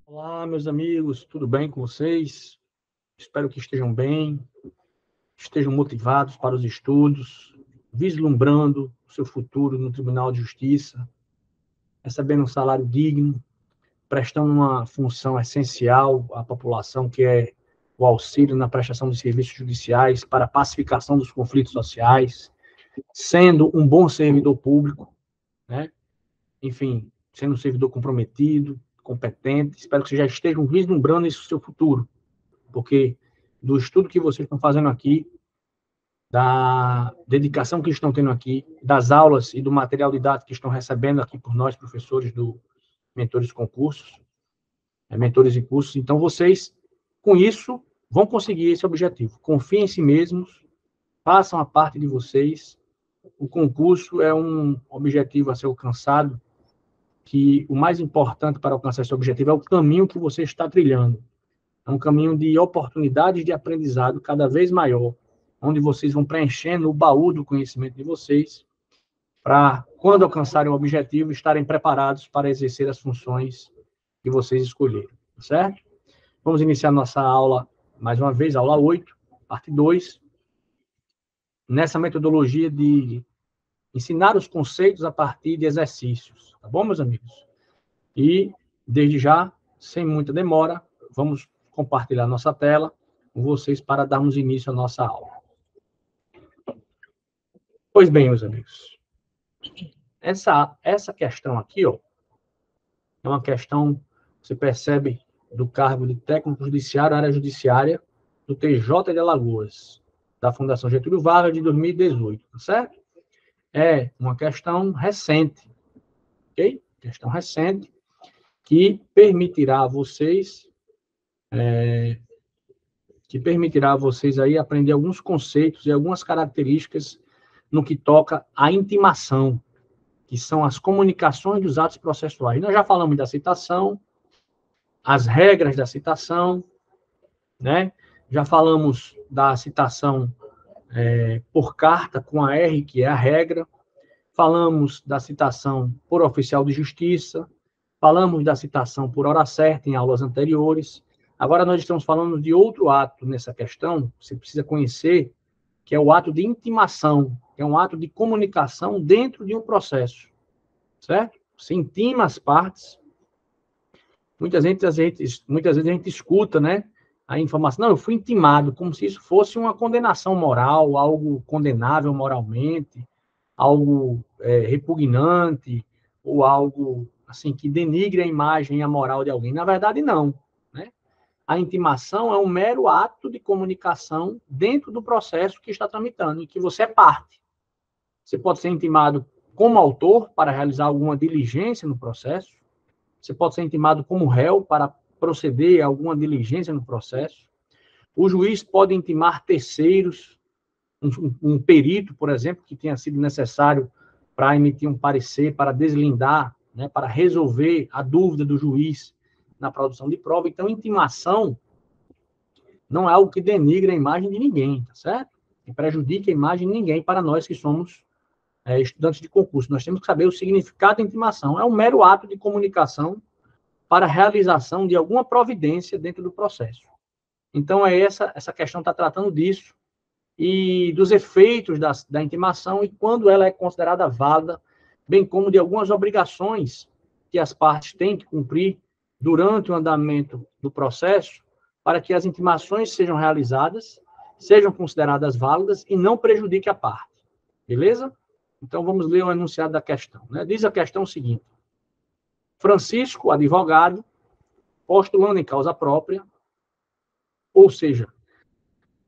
Olá, meus amigos, tudo bem com vocês? Espero que estejam bem, estejam motivados para os estudos, vislumbrando o seu futuro no Tribunal de Justiça, recebendo um salário digno, prestando uma função essencial à população, que é o auxílio na prestação de serviços judiciais para a pacificação dos conflitos sociais, sendo um bom servidor público, né? Enfim, sendo um servidor comprometido, competente. Espero que vocês já estejam vislumbrando isso no seu futuro, porque do estudo que vocês estão fazendo aqui, da dedicação que estão tendo aqui, das aulas e do material didático que estão recebendo aqui por nós, professores do Mentores Concursos, Mentores e Cursos, então vocês, com isso, vão conseguir esse objetivo. Confiem em si mesmos, façam a parte de vocês. O concurso é um objetivo a ser alcançado, que o mais importante para alcançar esse objetivo é o caminho que você está trilhando. É um caminho de oportunidades de aprendizado cada vez maior, onde vocês vão preenchendo o baú do conhecimento de vocês, para, quando alcançarem o objetivo, estarem preparados para exercer as funções que vocês escolheram, certo? Vamos iniciar nossa aula, mais uma vez, aula 8, parte 2, nessa metodologia de ensinar os conceitos a partir de exercícios, tá bom, meus amigos? E, desde já, sem muita demora, vamos compartilhar nossa tela com vocês para darmos início à nossa aula. Pois bem, meus amigos, essa questão aqui, ó, é uma questão, você percebe, do cargo de técnico judiciário, área judiciária, do TJ de Alagoas, da Fundação Getúlio Vargas, de 2018, tá certo? É uma questão recente, ok? Questão recente, que permitirá a vocês aí aprender alguns conceitos e algumas características no que toca à intimação, que são as comunicações dos atos processuais. Nós já falamos da citação, as regras da citação, né? Já falamos da citação por carta com a R, que é a regra. Falamos da citação por oficial de justiça. Falamos da citação por hora certa em aulas anteriores. Agora nós estamos falando de outro ato nessa questão, que você precisa conhecer, que é o ato de intimação, que é um ato de comunicação dentro de um processo, certo? Você intima as partes. Muitas vezes a gente escuta, né, a informação, não, eu fui intimado, como se isso fosse uma condenação moral, algo condenável moralmente, algo repugnante, ou algo assim que denigre a imagem e a moral de alguém. Na verdade, não, né? A intimação é um mero ato de comunicação dentro do processo que está tramitando, em que você é parte. Você pode ser intimado como autor para realizar alguma diligência no processo, você pode ser intimado como réu para proceder a alguma diligência no processo, o juiz pode intimar terceiros, um perito, por exemplo, que tenha sido necessário para emitir um parecer, para deslindar, né, para resolver a dúvida do juiz na produção de prova. Então, intimação não é algo que denigre a imagem de ninguém, tá certo? E prejudique a imagem de ninguém para nós que somos estudantes de concurso. Nós temos que saber o significado da intimação. É um mero ato de comunicação para a realização de alguma providência dentro do processo. Então, essa questão está tratando disso e dos efeitos da intimação e quando ela é considerada válida, bem como de algumas obrigações que as partes têm que cumprir durante o andamento do processo para que as intimações sejam realizadas, sejam consideradas válidas e não prejudique a parte. Beleza? Então, vamos ler o enunciado da questão, né? Diz a questão o seguinte: Francisco, advogado, postulando em causa própria, ou seja,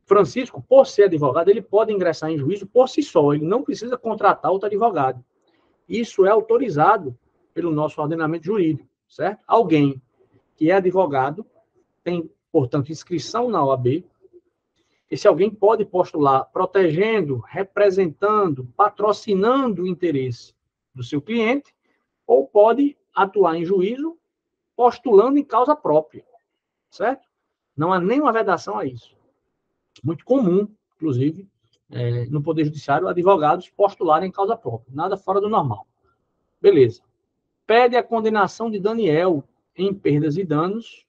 Francisco, por ser advogado, ele pode ingressar em juízo por si só, ele não precisa contratar outro advogado. Isso é autorizado pelo nosso ordenamento jurídico, certo? Alguém que é advogado tem, portanto, inscrição na OAB. Esse alguém pode postular protegendo, representando, patrocinando o interesse do seu cliente, ou pode atuar em juízo postulando em causa própria, certo? Não há nenhuma vedação a isso. Muito comum, inclusive, no Poder Judiciário, advogados postularem causa própria. Nada fora do normal. Beleza. Pede a condenação de Daniel em perdas e danos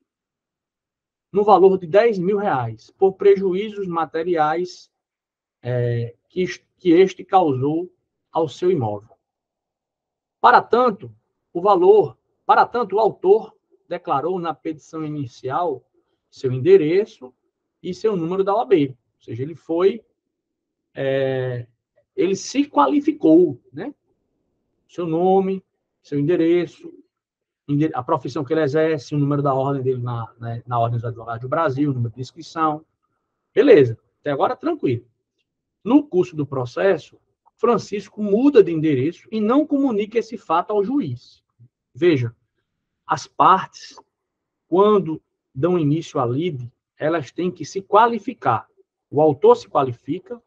no valor de R$10.000 por prejuízos materiais que este causou ao seu imóvel. Para tanto, o autor declarou na petição inicial seu endereço e seu número da OAB. Ou seja, ele se qualificou, né? Seu nome, seu endereço, a profissão que ele exerce, o número da ordem dele na Ordem dos Advogados do Brasil, o número de inscrição. Beleza, até agora tranquilo. No curso do processo, Francisco muda de endereço e não comunica esse fato ao juiz. Veja, as partes, quando dão início à lide, elas têm que se qualificar. O autor se qualifica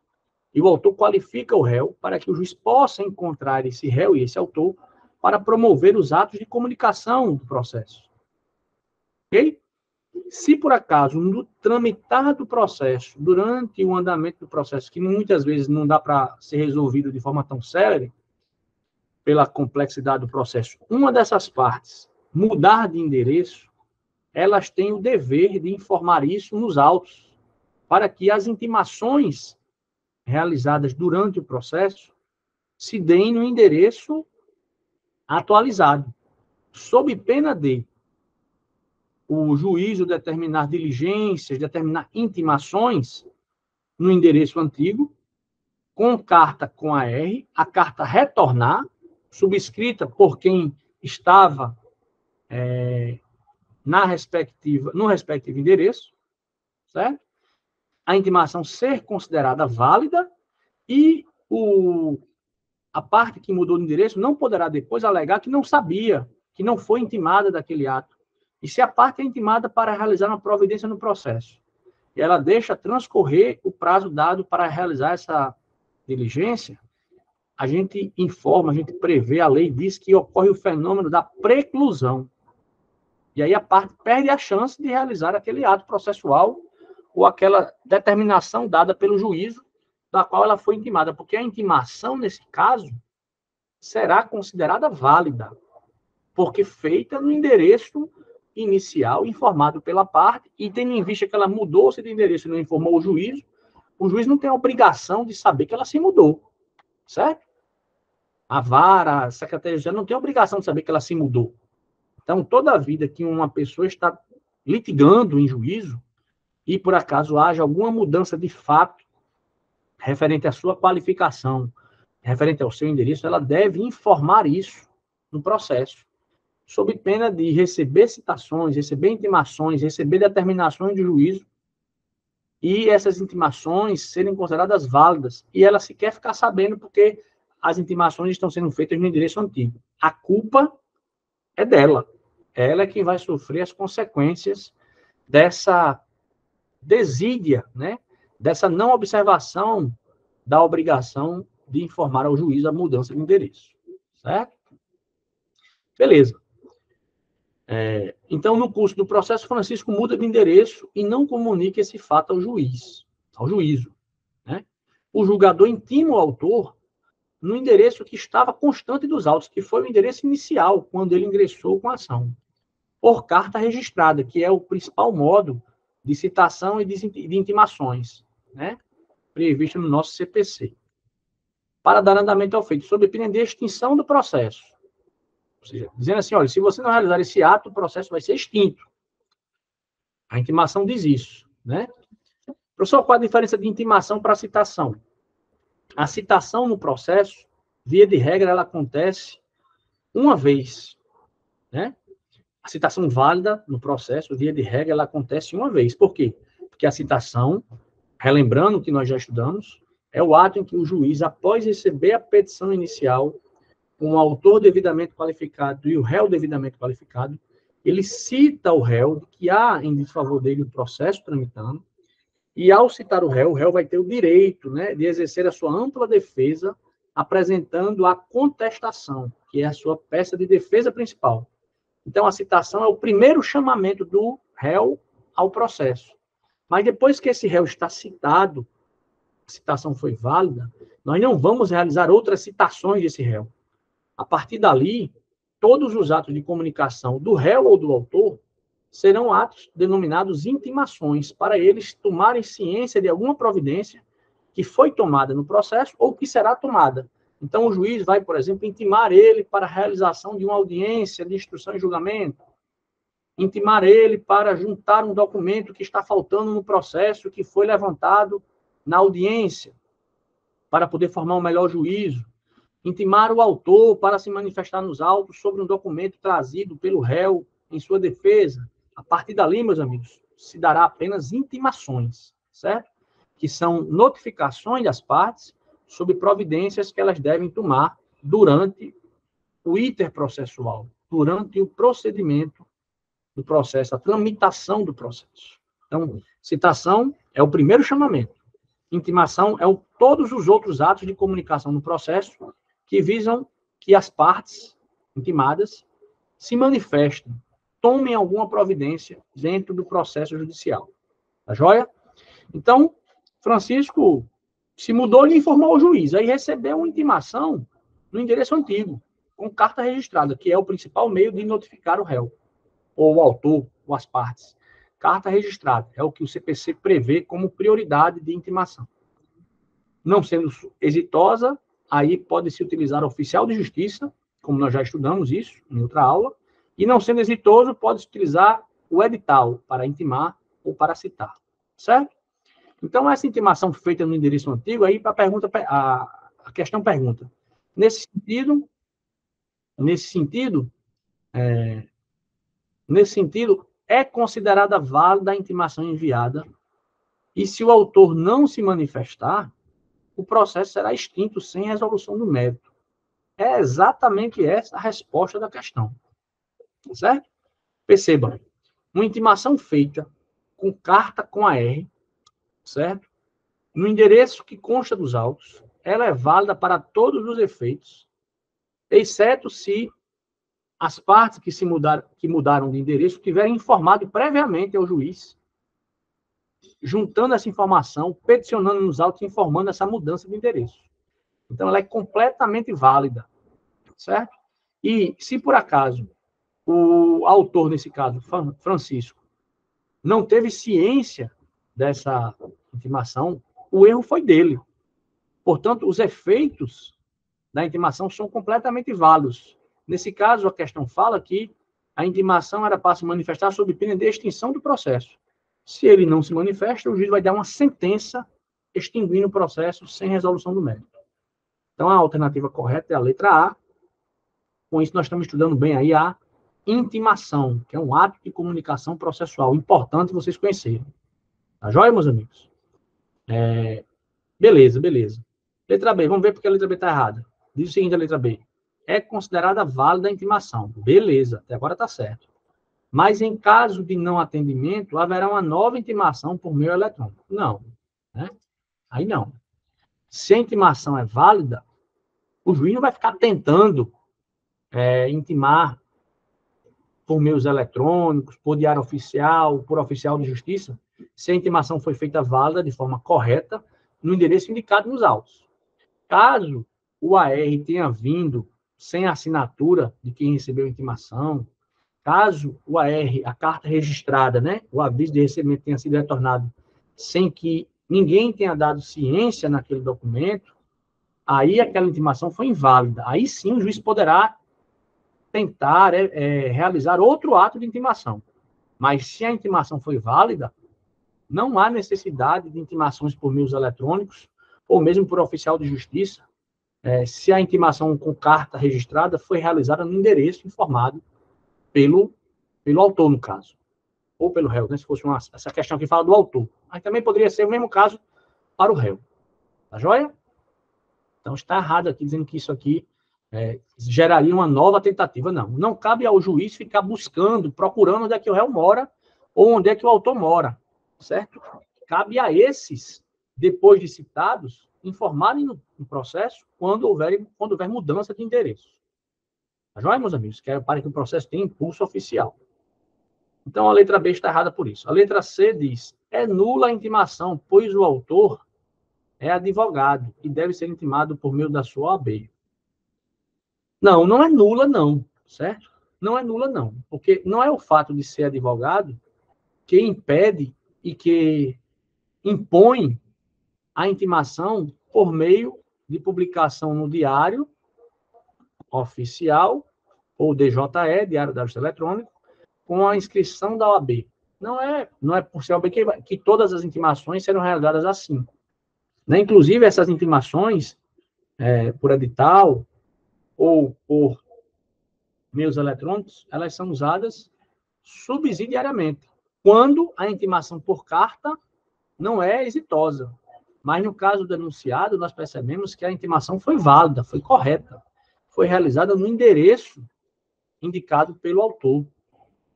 e o autor qualifica o réu para que o juiz possa encontrar esse réu e esse autor para promover os atos de comunicação do processo. Ok? Se por acaso, no tramitar do processo, durante o andamento do processo, que muitas vezes não dá para ser resolvido de forma tão célere, pela complexidade do processo, uma dessas partes mudar de endereço, elas têm o dever de informar isso nos autos, para que as intimações realizadas durante o processo se deem no endereço atualizado, sob pena de o juízo determinar diligências, determinar intimações no endereço antigo, com carta com AR, a carta retornar, subscrita por quem estava no respectivo endereço, certo? A intimação ser considerada válida e a parte que mudou de endereço não poderá depois alegar que não sabia, que não foi intimada daquele ato. E se a parte é intimada para realizar uma providência no processo, e ela deixa transcorrer o prazo dado para realizar essa diligência, a gente informa, a gente prevê, a lei diz que ocorre o fenômeno da preclusão. E aí a parte perde a chance de realizar aquele ato processual ou aquela determinação dada pelo juízo da qual ela foi intimada, porque a intimação, nesse caso, será considerada válida, porque feita no endereço inicial, informado pela parte, e tendo em vista que ela mudou-se de endereço e não informou o juiz não tem a obrigação de saber que ela se mudou, certo? A vara, a Secretaria já não tem a obrigação de saber que ela se mudou. Então, toda a vida que uma pessoa está litigando em juízo, e por acaso haja alguma mudança de fato referente à sua qualificação, referente ao seu endereço, ela deve informar isso no processo, sob pena de receber citações, receber intimações, receber determinações de juízo, e essas intimações serem consideradas válidas, e ela sequer ficar sabendo porque as intimações estão sendo feitas no endereço antigo. A culpa é dela. Ela é quem vai sofrer as consequências dessa desídia, né? Dessa não observação da obrigação de informar ao juiz a mudança de endereço. Certo? Beleza. Então, no curso do processo, Francisco muda de endereço e não comunica esse fato ao juízo. Né? O julgador intima o autor no endereço que estava constante dos autos, que foi o endereço inicial, quando ele ingressou com a ação, por carta registrada, que é o principal modo de citação e de intimações, né? Previsto no nosso CPC. Para dar andamento ao feito, sob pena de extinção do processo. Ou seja, dizendo assim, olha, se você não realizar esse ato, o processo vai ser extinto. A intimação diz isso, né? Professor, qual a diferença de intimação para citação? A citação no processo, via de regra, ela acontece uma vez, né? A citação válida no processo, via de regra, ela acontece uma vez. Por quê? Porque a citação, relembrando o que nós já estudamos, é o ato em que o juiz, após receber a petição inicial, com o autor devidamente qualificado e o réu devidamente qualificado, ele cita o réu que há em desfavor dele o processo tramitando, e ao citar o réu vai ter o direito, né, de exercer a sua ampla defesa, apresentando a contestação, que é a sua peça de defesa principal. Então, a citação é o primeiro chamamento do réu ao processo. Mas depois que esse réu está citado, citação foi válida, nós não vamos realizar outras citações desse réu. A partir dali, todos os atos de comunicação do réu ou do autor serão atos denominados intimações, para eles tomarem ciência de alguma providência que foi tomada no processo ou que será tomada. Então, o juiz vai, por exemplo, intimar ele para a realização de uma audiência de instrução e julgamento, intimar ele para juntar um documento que está faltando no processo que foi levantado na audiência, para poder formar um melhor juízo, intimar o autor para se manifestar nos autos sobre um documento trazido pelo réu em sua defesa. A partir dali, meus amigos, se dará apenas intimações, certo? Que são notificações das partes sobre providências que elas devem tomar durante o iter processual, durante o procedimento do processo, a tramitação do processo. Então, citação é o primeiro chamamento. Intimação é todos os outros atos de comunicação no processo que visam que as partes intimadas se manifestem, tomem alguma providência dentro do processo judicial. Tá joia? Então, Francisco se mudou e informou ao juiz. Aí recebeu uma intimação no endereço antigo, com carta registrada, que é o principal meio de notificar o réu, ou o autor, ou as partes. Carta registrada é o que o CPC prevê como prioridade de intimação. Não sendo exitosa, aí pode-se utilizar oficial de justiça, como nós já estudamos isso em outra aula, e não sendo exitoso, pode-se utilizar o edital para intimar ou para citar, certo? Então, essa intimação feita no endereço antigo, aí a questão pergunta, nesse sentido, é considerada válida a intimação enviada, e se o autor não se manifestar, o processo será extinto sem resolução do mérito. É exatamente essa a resposta da questão. Certo? Perceba, uma intimação feita com carta com AR, certo? No endereço que consta dos autos, ela é válida para todos os efeitos, exceto se as partes que mudaram de endereço tiverem informado previamente ao juiz, juntando essa informação, peticionando nos autos, informando essa mudança de endereço. Então, ela é completamente válida, certo? E, se por acaso o autor, nesse caso, Francisco, não teve ciência dessa intimação, o erro foi dele. Portanto, os efeitos da intimação são completamente válidos. Nesse caso, a questão fala que a intimação era para se manifestar sob pena de extinção do processo. Se ele não se manifesta, o juiz vai dar uma sentença extinguindo o processo sem resolução do mérito. Então, a alternativa correta é a letra A. Com isso, nós estamos estudando bem aí a intimação, que é um ato de comunicação processual. Importante vocês conhecerem. Tá joia, meus amigos? Beleza. Letra B, vamos ver porque a letra B está errada. Diz o seguinte, a letra B. É considerada válida a intimação. Beleza, até agora está certo. Mas em caso de não atendimento, haverá uma nova intimação por meio eletrônico. Não. Né? Aí não. Se a intimação é válida, o juiz não vai ficar tentando intimar por meios eletrônicos, por diário oficial, por oficial de justiça, se a intimação foi feita válida de forma correta no endereço indicado nos autos. Caso o AR tenha vindo sem assinatura de quem recebeu a intimação, caso o AR, a carta registrada, né, o aviso de recebimento tenha sido retornado sem que ninguém tenha dado ciência naquele documento, aí aquela intimação foi inválida. Aí sim o juiz poderá tentar realizar outro ato de intimação. Mas se a intimação foi válida, não há necessidade de intimações por meios eletrônicos ou mesmo por oficial de justiça, se a intimação com carta registrada foi realizada no endereço informado pelo autor, no caso, ou pelo réu, né, se fosse essa questão que fala do autor. Mas também poderia ser o mesmo caso para o réu. Tá joia? Então, está errado aqui, dizendo que isso aqui geraria uma nova tentativa. Não cabe ao juiz ficar buscando, procurando onde é que o réu mora ou onde é que o autor mora, certo? Cabe a esses, depois de citados, informarem no processo quando houver mudança de endereço. Tá joia, meus amigos? Que é para que o processo tenha impulso oficial. Então, a letra B está errada por isso. A letra C diz, é nula a intimação, pois o autor é advogado e deve ser intimado por meio da sua OAB. Não, não é nula, não, certo? Não é nula, não. Porque não é o fato de ser advogado que impede e que impõe a intimação por meio de publicação no Diário Oficial, ou DJE, Diário da Justiça Eletrônica, com a inscrição da OAB. Não é por ser OAB que todas as intimações serão realizadas assim. Né? Inclusive, essas intimações, por edital ou por meios eletrônicos, elas são usadas subsidiariamente, quando a intimação por carta não é exitosa. Mas no caso do enunciado, nós percebemos que a intimação foi válida, foi correta, foi realizada no endereço indicado pelo autor,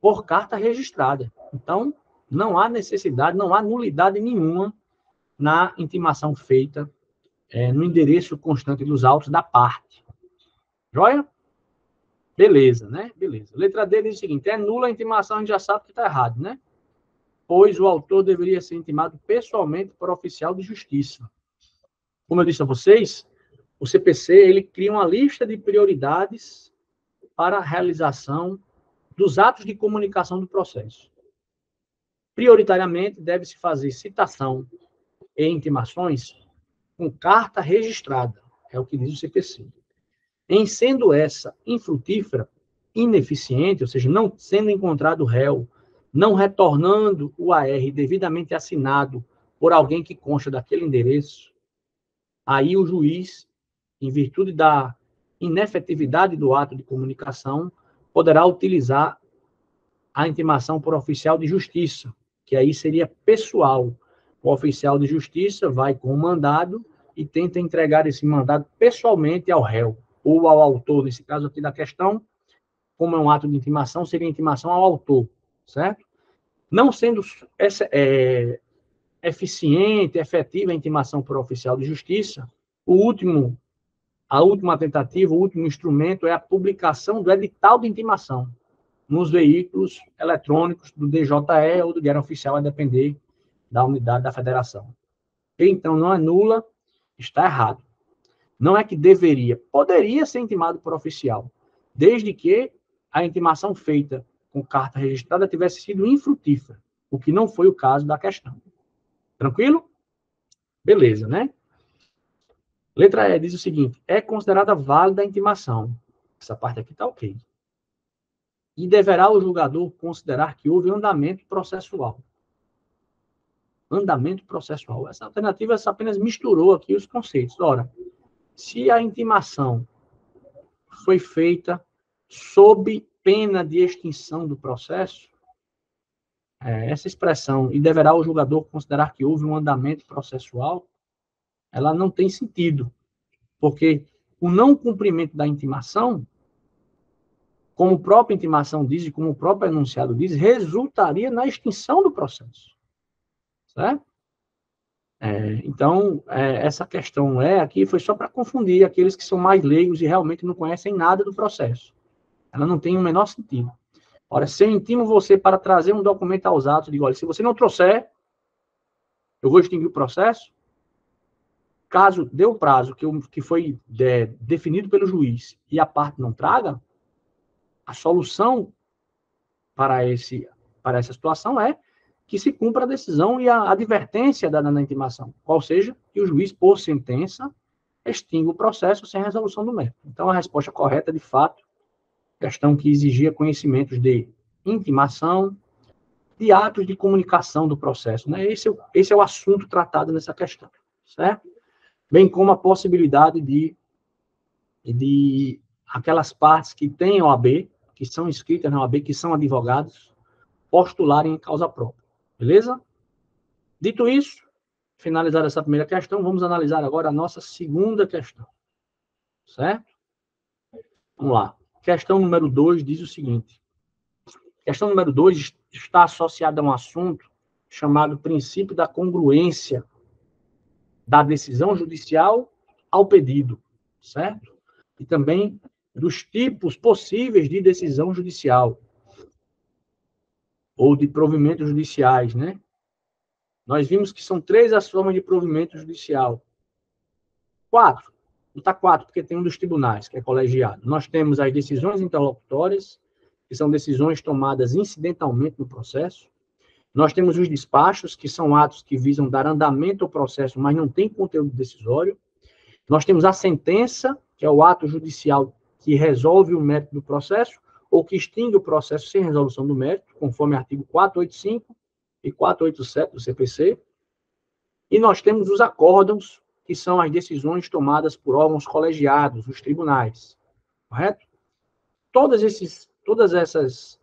por carta registrada. Então, não há necessidade, não há nulidade nenhuma na intimação feita no endereço constante dos autos da parte. Joia? Beleza, né? Beleza. Letra D diz o seguinte: é nula a intimação, a gente já sabe que está errado, né? Pois o autor deveria ser intimado pessoalmente por oficial de justiça. Como eu disse a vocês, o CPC ele cria uma lista de prioridades para a realização dos atos de comunicação do processo. Prioritariamente, deve-se fazer citação e intimações com carta registrada, é o que diz o CPC. Em sendo essa infrutífera, ineficiente, ou seja, não sendo encontrado réu, não retornando o AR devidamente assinado por alguém que consta daquele endereço, aí o juiz, em virtude da inefetividade do ato de comunicação, poderá utilizar a intimação por oficial de justiça, que aí seria pessoal. O oficial de justiça vai com o mandado e tenta entregar esse mandado pessoalmente ao réu, ou ao autor, nesse caso aqui da questão, como é um ato de intimação, seria intimação ao autor, certo? Não sendo eficiente, efetiva a intimação por oficial de justiça, a última tentativa, o último instrumento é a publicação do edital de intimação nos veículos eletrônicos do DJE ou do Diário Oficial, a depender da unidade da federação. Então, não é nula, está errado. Não é que deveria, poderia ser intimado por oficial, desde que a intimação feita com carta registrada tivesse sido infrutífera, o que não foi o caso da questão. Tranquilo? Beleza, né? Letra E diz o seguinte: é considerada válida a intimação. Essa parte aqui está ok. E deverá o julgador considerar que houve andamento processual. Andamento processual. Essa alternativa apenas misturou aqui os conceitos. Ora, se a intimação foi feita sob pena de extinção do processo, essa expressão, e deverá o julgador considerar que houve um andamento processual, ela não tem sentido, porque o não cumprimento da intimação, como a própria intimação diz e como o próprio enunciado diz, resultaria na extinção do processo. Certo? Então, essa questão aqui foi só para confundir aqueles que são mais leigos e realmente não conhecem nada do processo. Ela não tem o menor sentido. Ora, se eu intimo você para trazer um documento aos atos, digo, olha, se você não trouxer, eu vou extinguir o processo. Caso dê o prazo que foi definido pelo juiz e a parte não traga, a solução para essa situação é que se cumpra a decisão e a advertência dada na intimação, qual seja que o juiz, por sentença, extinga o processo sem resolução do mérito. Então, a resposta correta, de fato, questão que exigia conhecimentos de intimação, de atos de comunicação do processo. Né? Esse é o assunto tratado nessa questão, certo? Bem como a possibilidade de aquelas partes que têm OAB, que são inscritas na OAB, que são advogados, postularem em causa própria. Beleza? Dito isso, finalizada essa primeira questão, vamos analisar agora a nossa segunda questão. Certo? Vamos lá. Questão número 2 diz o seguinte. Questão número 2 está associada a um assunto chamado princípio da congruência da decisão judicial ao pedido, certo? E também dos tipos possíveis de decisão judicial ou de provimentos judiciais, né? Nós vimos que são 3 as formas de provimento judicial. 4. Está 4, porque tem um dos tribunais, que é colegiado. Nós temos as decisões interlocutórias, que são decisões tomadas incidentalmente no processo. Nós temos os despachos, que são atos que visam dar andamento ao processo, mas não tem conteúdo decisório. Nós temos a sentença, que é o ato judicial que resolve o mérito do processo, ou que extingue o processo sem resolução do mérito, conforme artigo 485 e 487 do CPC. E nós temos os acórdãos, que são as decisões tomadas por órgãos colegiados, os tribunais. Correto? Todas essas,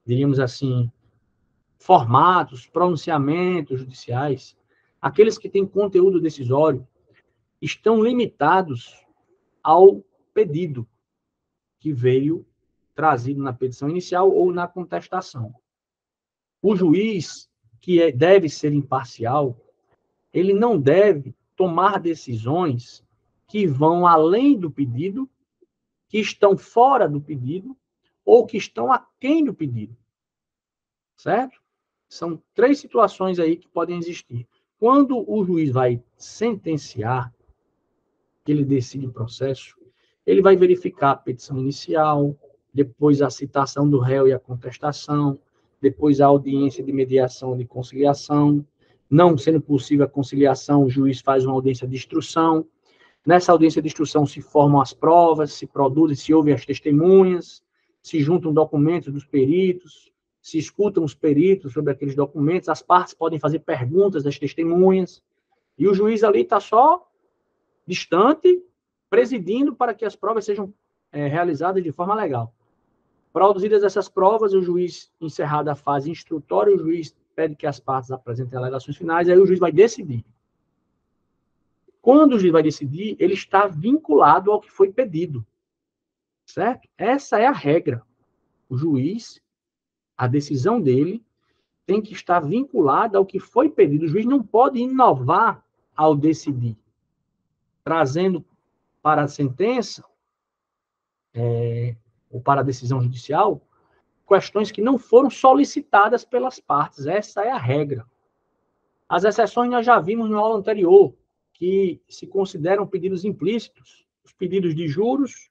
diríamos assim, formatos, pronunciamentos judiciais, aqueles que têm conteúdo decisório, estão limitados ao pedido que veio trazido na petição inicial ou na contestação. O juiz, que deve ser imparcial, ele não deve tomar decisões que vão além do pedido, que estão fora do pedido, ou que estão aquém do pedido. Certo? São 3 situações aí que podem existir. Quando o juiz vai sentenciar, que ele decide o processo, ele vai verificar a petição inicial, depois a citação do réu e a contestação, depois a audiência de mediação e de conciliação. Não sendo possível a conciliação, o juiz faz uma audiência de instrução. Nessa audiência de instrução se formam as provas, se produzem, se ouvem as testemunhas, se juntam documentos dos peritos, se escutam os peritos sobre aqueles documentos, as partes podem fazer perguntas às testemunhas, e o juiz ali está só distante, presidindo para que as provas sejam realizadas de forma legal. Produzidas essas provas, o juiz, encerrada a fase instrutória, o juiz pede que as partes apresentem alegações finais, aí o juiz vai decidir. Quando o juiz vai decidir, ele está vinculado ao que foi pedido. Certo? Essa é a regra. O juiz, a decisão dele, tem que estar vinculada ao que foi pedido. O juiz não pode inovar ao decidir, trazendo para a sentença, ou para a decisão judicial, questões que não foram solicitadas pelas partes. Essa é a regra. As exceções nós já vimos na aula anterior, que se consideram pedidos implícitos, os pedidos de juros,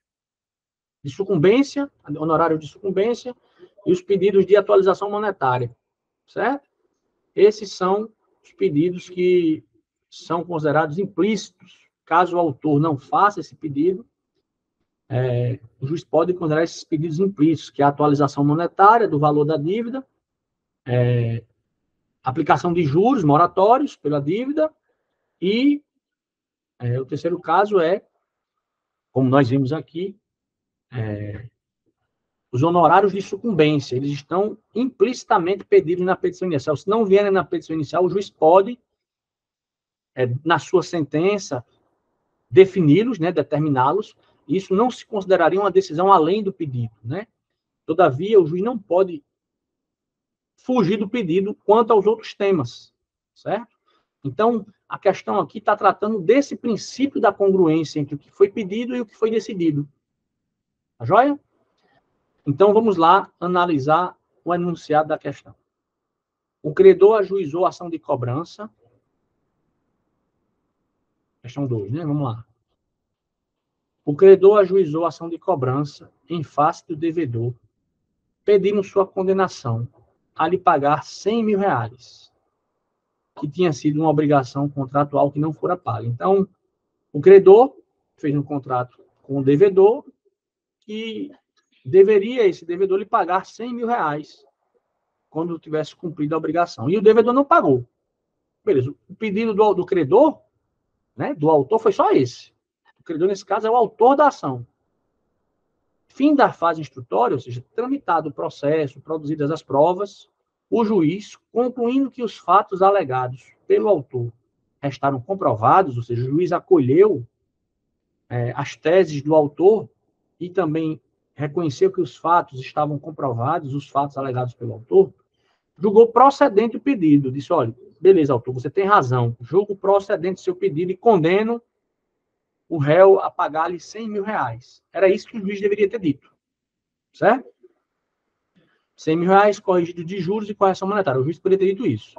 de sucumbência, honorário de sucumbência, e os pedidos de atualização monetária, certo? Esses são os pedidos que são considerados implícitos. Caso o autor não faça esse pedido, o juiz pode considerar esses pedidos implícitos, que é a atualização monetária do valor da dívida, aplicação de juros moratórios pela dívida, e o terceiro caso é, como nós vimos aqui, os honorários de sucumbência. Eles estão implicitamente pedidos na petição inicial. Se não vierem na petição inicial, o juiz pode, na sua sentença, defini-los, né, determiná-los. Isso não se consideraria uma decisão além do pedido, né? Todavia, o juiz não pode fugir do pedido quanto aos outros temas, certo? Então, a questão aqui está tratando desse princípio da congruência entre o que foi pedido e o que foi decidido. Tá joia? Então, vamos lá analisar o enunciado da questão. O credor ajuizou a ação de cobrança. Questão 2, né? Vamos lá. O credor ajuizou a ação de cobrança em face do devedor, pedindo sua condenação a lhe pagar 100 mil reais, que tinha sido uma obrigação contratual que não fora paga. Então, o credor fez um contrato com o devedor que deveria esse devedor lhe pagar 100 mil reais quando tivesse cumprido a obrigação. E o devedor não pagou. Beleza. O pedido do credor, né, do autor, foi só esse. O credor, nesse caso, é o autor da ação. Fim da fase instrutória, ou seja, tramitado o processo, produzidas as provas, o juiz, concluindo que os fatos alegados pelo autor restaram comprovados, ou seja, o juiz acolheu as teses do autor e também reconheceu que os fatos estavam comprovados, os fatos alegados pelo autor, julgou procedente o pedido. Disse, olha, beleza, autor, você tem razão. Julgo procedente seu pedido e condeno o réu a pagar-lhe 100 mil reais. Era isso que o juiz deveria ter dito. Certo? 100 mil reais corrigido de juros e correção monetária. O juiz poderia ter dito isso.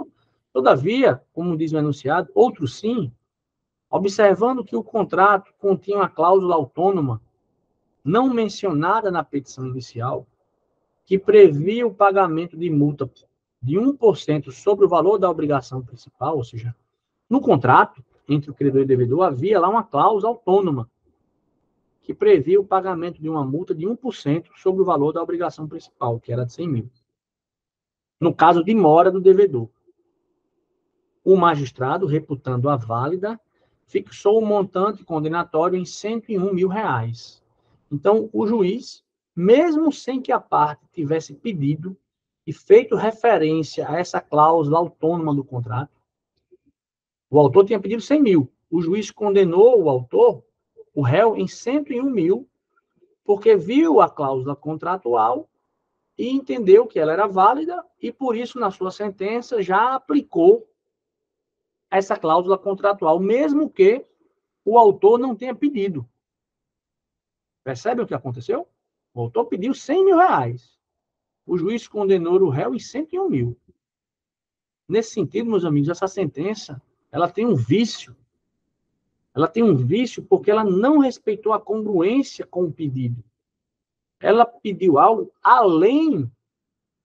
Todavia, como diz o enunciado, outro sim, Observando que o contrato continha uma cláusula autônoma não mencionada na petição inicial, que previa o pagamento de multa de 1% sobre o valor da obrigação principal, ou seja, no contrato entre o credor e o devedor havia lá uma cláusula autônoma que previa o pagamento de uma multa de 1% sobre o valor da obrigação principal, que era de 100 mil. No caso de mora do devedor. O magistrado, reputando-a válida, fixou o montante condenatório em R$ 101.000. Então, o juiz, mesmo sem que a parte tivesse pedido e feito referência a essa cláusula autônoma do contrato, o autor tinha pedido 100 mil. O juiz condenou o autor, o réu, em 101 mil, porque viu a cláusula contratual e entendeu que ela era válida e, por isso, na sua sentença, já aplicou essa cláusula contratual, mesmo que o autor não tenha pedido. Percebe o que aconteceu? O autor pediu 100 mil reais. O juiz condenou o réu em 101 mil. Nesse sentido, meus amigos, essa sentença, ela tem um vício. Ela tem um vício porque ela não respeitou a congruência com o pedido. Ela pediu algo além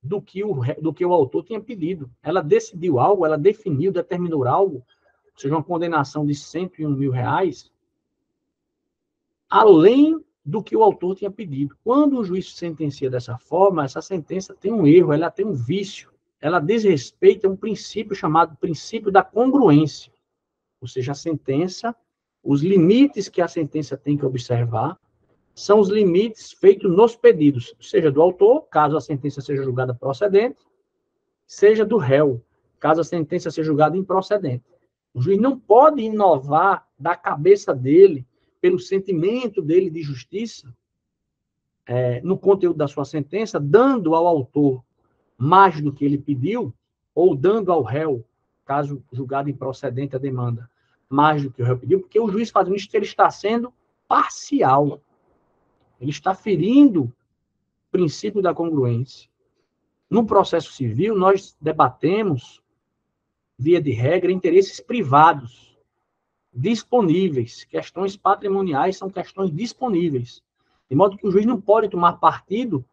do que o autor tinha pedido. Ela decidiu algo, ela definiu, determinou algo, ou seja, uma condenação de 101 mil reais, além do que o autor tinha pedido. Quando o juiz sentencia dessa forma, essa sentença tem um erro, ela tem um vício, ela desrespeita um princípio chamado princípio da congruência. Ou seja, a sentença, os limites que a sentença tem que observar, são os limites feitos nos pedidos, seja do autor, caso a sentença seja julgada procedente, seja do réu, caso a sentença seja julgada improcedente. O juiz não pode inovar da cabeça dele, pelo sentimento dele de justiça, no conteúdo da sua sentença, dando ao autor mais do que ele pediu, ou dando ao réu, caso julgado improcedente a demanda, mais do que o réu pediu, porque o juiz fazendo isso, ele está sendo parcial. Ele está ferindo o princípio da congruência. No processo civil, nós debatemos, via de regra, interesses privados, disponíveis. Questões patrimoniais são questões disponíveis. De modo que o juiz não pode tomar partido,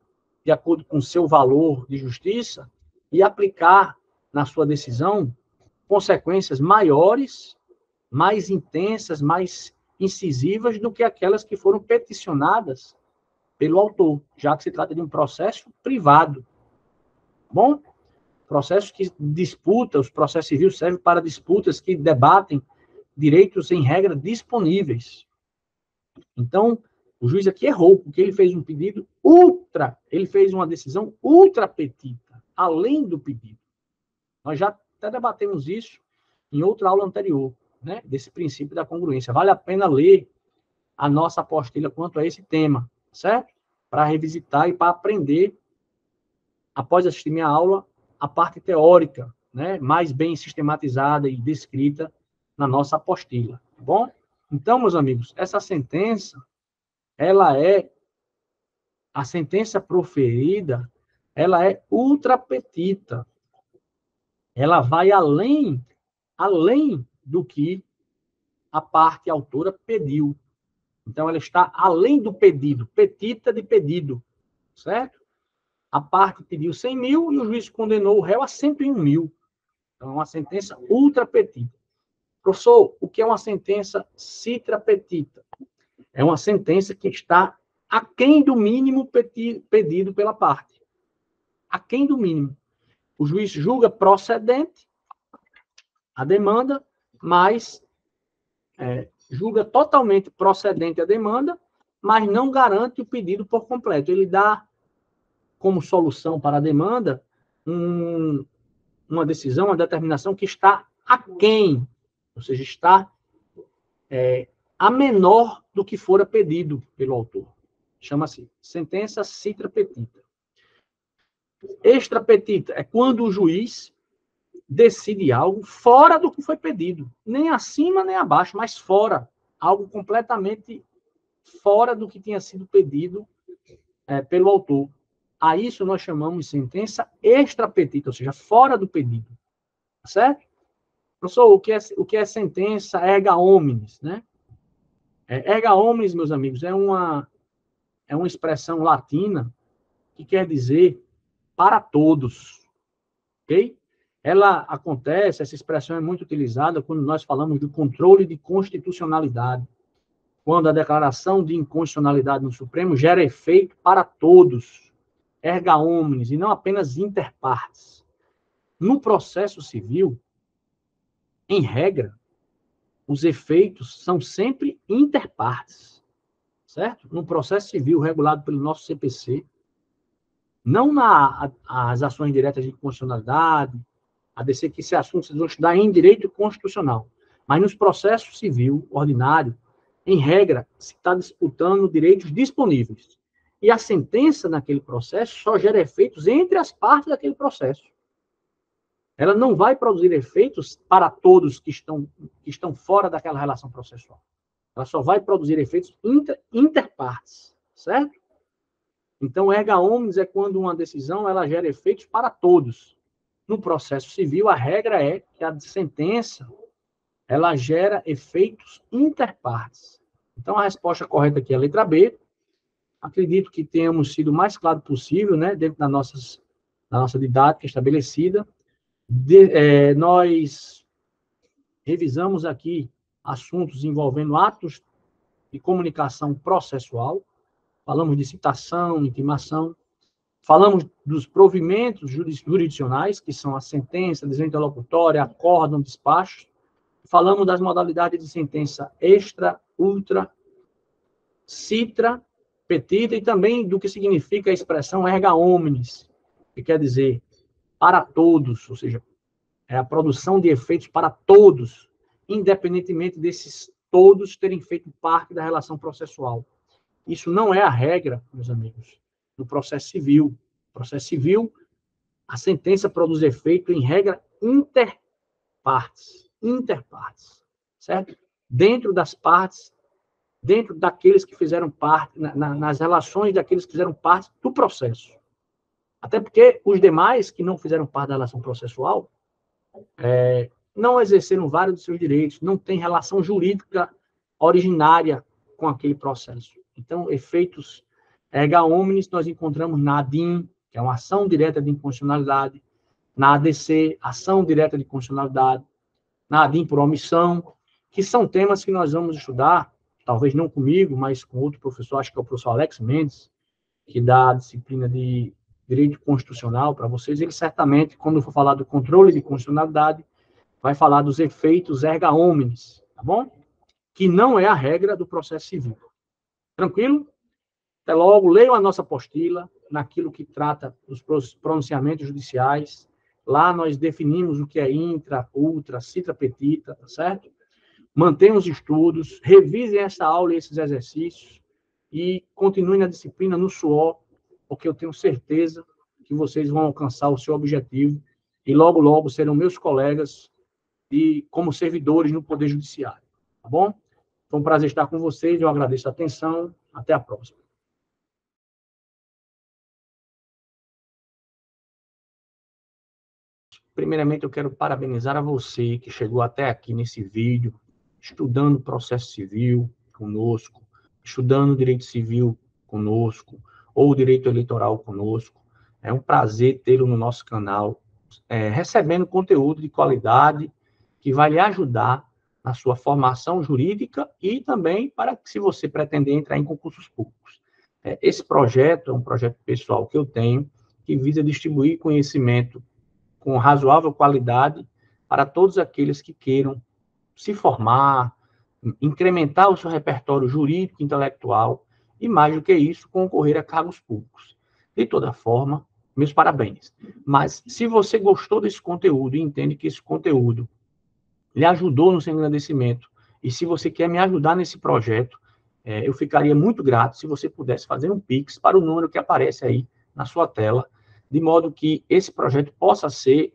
de acordo com o seu valor de justiça, e aplicar na sua decisão consequências maiores, mais intensas, mais incisivas do que aquelas que foram peticionadas pelo autor, já que se trata de um processo privado. Bom, processo que disputa, os processos civis servem para disputas que debatem direitos em regra disponíveis. Então, o juiz aqui errou, porque ele fez um pedido ele fez uma decisão ultra petita, além do pedido. Nós já até debatemos isso em outra aula anterior, né, desse princípio da congruência. Vale a pena ler a nossa apostila quanto a esse tema, certo? Para revisitar e para aprender, após assistir minha aula, a parte teórica, né, mais bem sistematizada e descrita na nossa apostila, tá bom? Então, meus amigos, essa sentença, a sentença proferida, ela é ultra petita. Ela vai além do que a parte autora pediu. Então, ela está além do pedido, petita de pedido, certo? A parte pediu 100 mil e o juiz condenou o réu a 101 mil. Então, é uma sentença ultra petita. Professor, o que é uma sentença citra petita? É uma sentença que está aquém do mínimo pedido pela parte. Aquém do mínimo. O juiz julga procedente a demanda, mas julga totalmente procedente a demanda, mas não garante o pedido por completo. Ele dá como solução para a demanda uma decisão, uma determinação que está aquém, ou seja, está a menor do que fora pedido pelo autor. Chama-se sentença citra petita. Extra petita é quando o juiz decide algo fora do que foi pedido. Nem acima, nem abaixo, mas fora. Algo completamente fora do que tinha sido pedido pelo autor. A isso nós chamamos de sentença extra petita, ou seja, fora do pedido. Certo? Professor, o que é sentença erga omnes, né? Erga omnes, meus amigos, é uma expressão latina que quer dizer para todos, ok? Ela acontece, essa expressão é muito utilizada quando nós falamos do controle de constitucionalidade, quando a declaração de inconstitucionalidade no Supremo gera efeito para todos, erga omnes, e não apenas inter partes. No processo civil, em regra, os efeitos são sempre inter partes, certo? No processo civil regulado pelo nosso CPC, não as ações diretas de inconstitucionalidade, a descer que esse assunto vocês vão estudar em direito constitucional, mas nos processos civil ordinário, em regra, se está disputando direitos disponíveis. E a sentença naquele processo só gera efeitos entre as partes daquele processo. Ela não vai produzir efeitos para todos que estão fora daquela relação processual. Ela só vai produzir efeitos interpartes, certo? Então, erga omnes é quando uma decisão ela gera efeitos para todos. No processo civil, a regra é que a sentença ela gera efeitos interpartes. Então, a resposta correta aqui é a letra B. Acredito que tenhamos sido o mais claro possível, né, dentro da nossa didática estabelecida. Nós revisamos aqui assuntos envolvendo atos de comunicação processual, falamos de citação, intimação, falamos dos provimentos jurisdicionais, que são a sentença, decisão interlocutória, acórdão, despacho, falamos das modalidades de sentença extra, ultra, citra, petita, e também do que significa a expressão erga omnes, que quer dizer para todos, ou seja, é a produção de efeitos para todos, independentemente desses todos terem feito parte da relação processual. Isso não é a regra, meus amigos, no processo civil. No processo civil, a sentença produz efeito, em regra, interpartes, certo? Dentro das partes, dentro daqueles que fizeram parte, nas relações daqueles que fizeram parte do processo. Até porque os demais que não fizeram parte da relação processual não exerceram vários de seus direitos, não têm relação jurídica originária com aquele processo. Então, efeitos erga omnes nós encontramos na ADIM, que é uma ação direta de inconstitucionalidade, na ADC, ação direta de constitucionalidade, na ADIM por omissão, que são temas que nós vamos estudar, talvez não comigo, mas com outro professor, acho que é o professor Alex Mendes, que dá a disciplina de direito constitucional para vocês. Ele certamente, quando for falar do controle de constitucionalidade, vai falar dos efeitos erga omnes, tá bom? Que não é a regra do processo civil. Tranquilo? Até logo. Leiam a nossa apostila, naquilo que trata dos pronunciamentos judiciais. Lá nós definimos o que é intra, ultra, citra, petita, tá certo? Mantenham os estudos, revisem essa aula e esses exercícios e continuem na disciplina, no suor, porque eu tenho certeza que vocês vão alcançar o seu objetivo e logo, logo serão meus colegas como servidores no Poder Judiciário. Tá bom? Foi um prazer estar com vocês, eu agradeço a atenção. Até a próxima. Primeiramente, eu quero parabenizar a você que chegou até aqui nesse vídeo, estudando processo civil conosco, estudando direito civil conosco, ou direito eleitoral conosco. É um prazer tê-lo no nosso canal, recebendo conteúdo de qualidade que vai lhe ajudar na sua formação jurídica e também para que, se você pretender entrar em concursos públicos. Esse projeto é um projeto pessoal que eu tenho, que visa distribuir conhecimento com razoável qualidade para todos aqueles que queiram se formar, incrementar o seu repertório jurídico e intelectual e, mais do que isso, concorrer a cargos públicos. De toda forma, meus parabéns. Mas, se você gostou desse conteúdo e entende que esse conteúdo lhe ajudou no seu engrandecimento, e se você quer me ajudar nesse projeto, eu ficaria muito grato se você pudesse fazer um Pix para o número que aparece aí na sua tela, de modo que esse projeto possa ser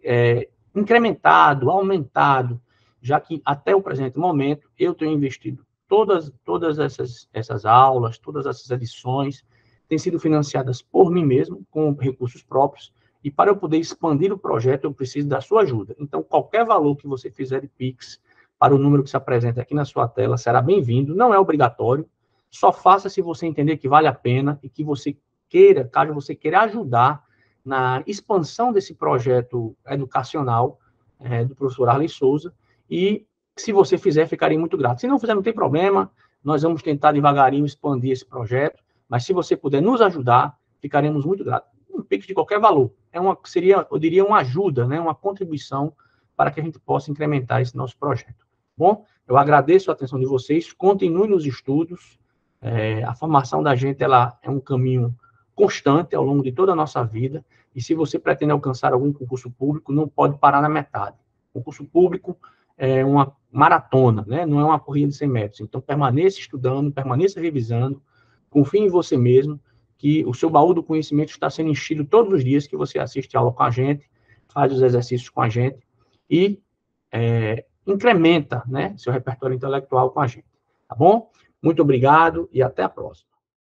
incrementado, aumentado, já que até o presente momento eu tenho investido todas essas aulas, todas essas edições, têm sido financiadas por mim mesmo, com recursos próprios, e para eu poder expandir o projeto, eu preciso da sua ajuda. Então, qualquer valor que você fizer de Pix para o número que se apresenta aqui na sua tela será bem-vindo, não é obrigatório, só faça se você entender que vale a pena e que você queira, caso você queira ajudar na expansão desse projeto educacional do professor Arley Souza, e se você fizer, ficarei muito grato. Se não fizer, não tem problema, nós vamos tentar devagarinho expandir esse projeto, mas se você puder nos ajudar, ficaremos muito gratos. Um Pix de qualquer valor, seria, eu diria, uma ajuda, né, uma contribuição para que a gente possa incrementar esse nosso projeto. Bom, eu agradeço a atenção de vocês, continue nos estudos, a formação da gente ela é um caminho constante ao longo de toda a nossa vida, e se você pretende alcançar algum concurso público, não pode parar na metade. O concurso público é uma maratona, né? Não é uma corrida de 100 metros. Então, permaneça estudando, permaneça revisando, confie em você mesmo, que o seu baú do conhecimento está sendo enchido todos os dias que você assiste a aula com a gente, faz os exercícios com a gente e incrementa, né, seu repertório intelectual com a gente. Tá bom? Muito obrigado e até a próxima.